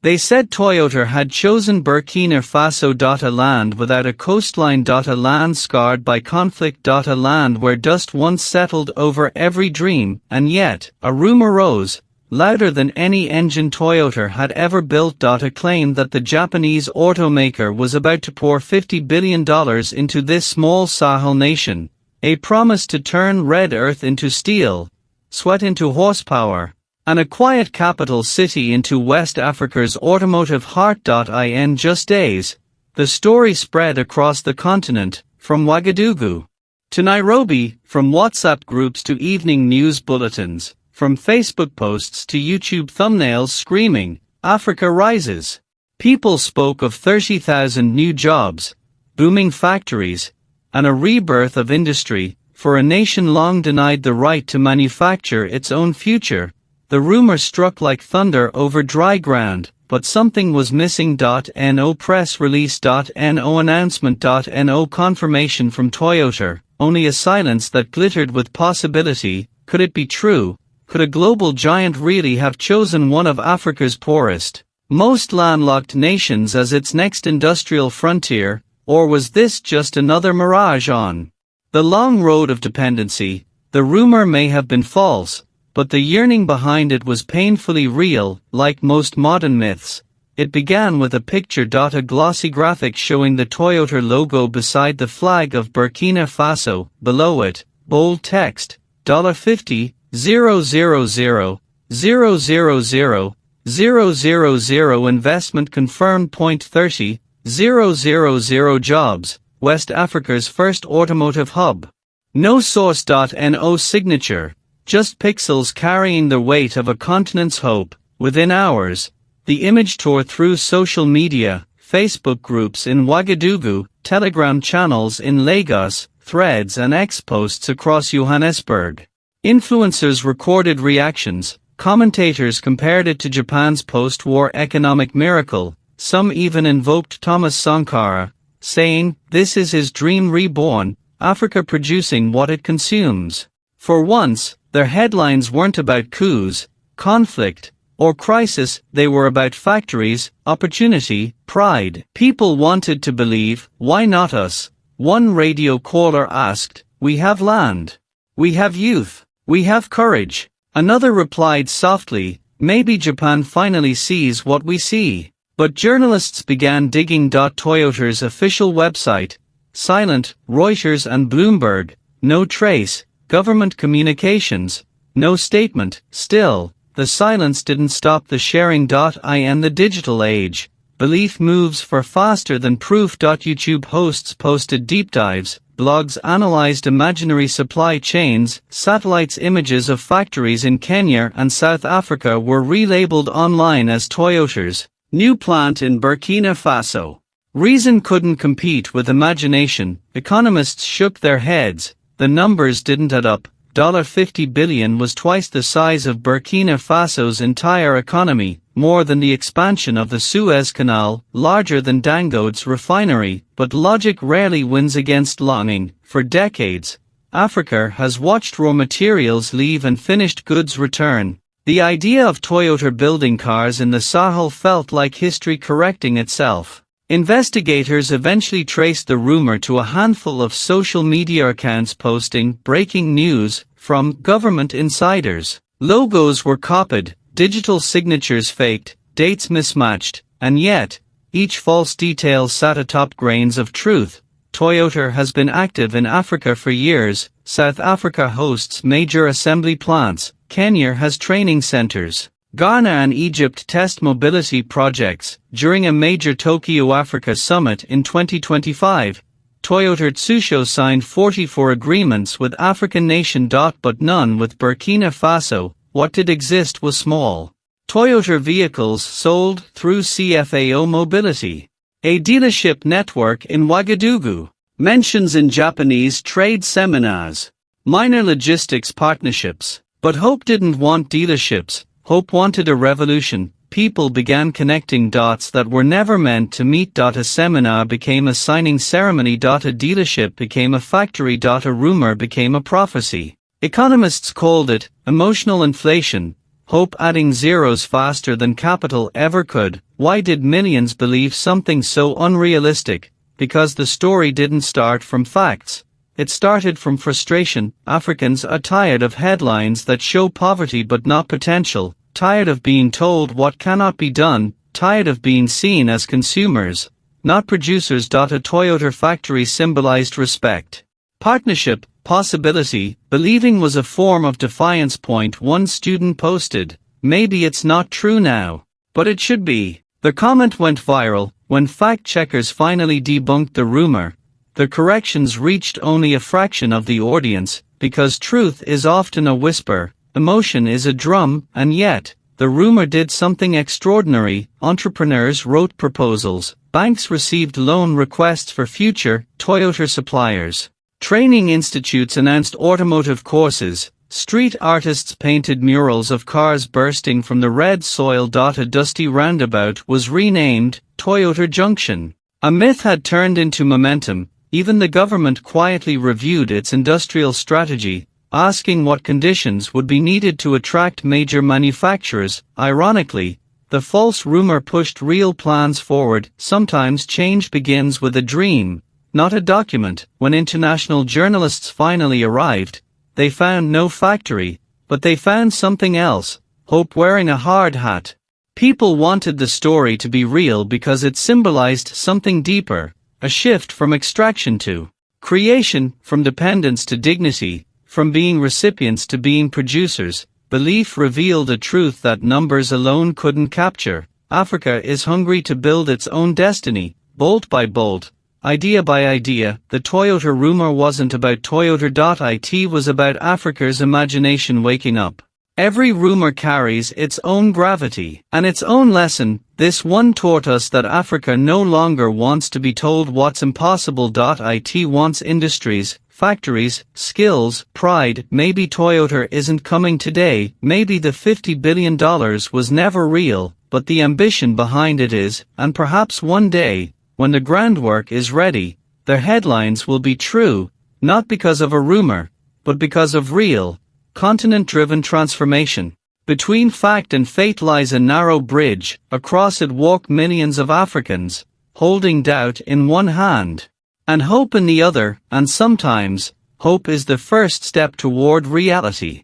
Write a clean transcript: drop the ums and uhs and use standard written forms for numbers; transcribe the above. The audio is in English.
They said Toyota had chosen Burkina Faso, a land without a coastline, a land scarred by conflict, a land where dust once settled over every dream, and yet, a rumor rose, louder than any engine Toyota had ever built. A claim that the Japanese automaker was about to pour $50 billion into this small Sahel nation, a promise to turn red earth into steel, sweat into horsepower, and a quiet capital city into West Africa's automotive heart. In just days, the story spread across the continent, from Ouagadougou to Nairobi, from WhatsApp groups to evening news bulletins, from Facebook posts to YouTube thumbnails screaming, "Africa rises." People spoke of 30,000 new jobs, booming factories, and a rebirth of industry, for a nation long denied the right to manufacture its own future. The rumor struck like thunder over dry ground, but something was missing. No press release. No announcement. No confirmation from Toyota, only a silence that glittered with possibility. Could it be true? Could a global giant really have chosen one of Africa's poorest, most landlocked nations as its next industrial frontier, or was this just another mirage on the long road of dependency? The rumor may have been false, but the yearning behind it was painfully real. Like most modern myths, it began with a picture. A glossy graphic showing the Toyota logo beside the flag of Burkina Faso. Below it, bold text, $50, 000, 000 investment confirmed. 30, 000 jobs, West Africa's first automotive hub. No source. No signature. Just pixels carrying the weight of a continent's hope. Within hours, the image tore through social media, Facebook groups in Ouagadougou, Telegram channels in Lagos, threads and X posts across Johannesburg. Influencers recorded reactions, commentators compared it to Japan's post-war economic miracle, some even invoked Thomas Sankara, saying, "This is his dream reborn, Africa producing what it consumes." For once, their headlines weren't about coups, conflict, or crisis, they were about factories, opportunity, pride. People wanted to believe. Why not us? One radio caller asked. We have land. We have youth. We have courage. Another replied softly, maybe Japan finally sees what we see. But journalists began digging. Toyota's official website, silent. Reuters and Bloomberg, no trace. Government communications, no statement. Still, the silence didn't stop the sharing. In the digital age, belief moves far faster than proof. YouTube hosts posted deep dives, blogs analyzed imaginary supply chains, satellites. Images of factories in Kenya and South Africa were relabeled online as Toyota's new plant in Burkina Faso. Reason couldn't compete with imagination. Economists shook their heads. The numbers didn't add up. $50 billion was twice the size of Burkina Faso's entire economy, more than the expansion of the Suez Canal, larger than Dangote's refinery. But logic rarely wins against longing. For decades, Africa has watched raw materials leave and finished goods return. The idea of Toyota building cars in the Sahel felt like history correcting itself. Investigators eventually traced the rumor to a handful of social media accounts posting breaking news from government insiders. Logos were copied, digital signatures faked, dates mismatched, and yet, each false detail sat atop grains of truth. Toyota has been active in Africa for years. South Africa hosts major assembly plants. Kenya has training centers. Ghana and Egypt test mobility projects. During a major Tokyo Africa summit in 2025, Toyota Tsusho signed 44 agreements with African nations, but none with Burkina Faso. What did exist was small Toyota vehicles sold through CFAO Mobility, a dealership network in Ouagadougou. Mentions in Japanese trade seminars. Minor logistics partnerships. But Hope didn't want dealerships. Hope wanted a revolution. People began connecting dots that were never meant to meet. A seminar became a signing ceremony. A dealership became a factory. A rumor became a prophecy. Economists called it emotional inflation. Hope adding zeros faster than capital ever could. Why did millions believe something so unrealistic? Because the story didn't start from facts. It started from frustration. Africans are tired of headlines that show poverty but not potential, tired of being told what cannot be done, tired of being seen as consumers, not producers. A Toyota factory symbolized respect, partnership, possibility. Believing was a form of defiance. One student posted, "Maybe it's not true now, but it should be." The comment went viral. When fact-checkers finally debunked the rumor, the corrections reached only a fraction of the audience, because truth is often a whisper, emotion is a drum, and yet, the rumor did something extraordinary. Entrepreneurs wrote proposals, banks received loan requests for future Toyota suppliers. Training institutes announced automotive courses, street artists painted murals of cars bursting from the red soil. A dusty roundabout was renamed Toyota Junction. A myth had turned into momentum. Even the government quietly reviewed its industrial strategy, asking what conditions would be needed to attract major manufacturers. Ironically, the false rumor pushed real plans forward. Sometimes change begins with a dream, not a document. When international journalists finally arrived, they found no factory, but they found something else: hope wearing a hard hat. People wanted the story to be real because it symbolized something deeper, a shift from extraction to creation, from dependence to dignity, from being recipients to being producers. Belief revealed a truth that numbers alone couldn't capture. Africa is hungry to build its own destiny, bolt by bolt, idea by idea. The Toyota rumor wasn't about Toyota. It was about Africa's imagination waking up. Every rumor carries its own gravity and its own lesson. This one taught us that Africa no longer wants to be told what's impossible. It wants industries, factories, skills, pride. Maybe Toyota isn't coming today, maybe the $50 billion was never real, but the ambition behind it is, and perhaps one day, when the groundwork is ready, their headlines will be true, not because of a rumor, but because of real, continent-driven transformation. Between fact and fate lies a narrow bridge. Across it walk millions of Africans, holding doubt in one hand and hope in the other, and sometimes, hope is the first step toward reality.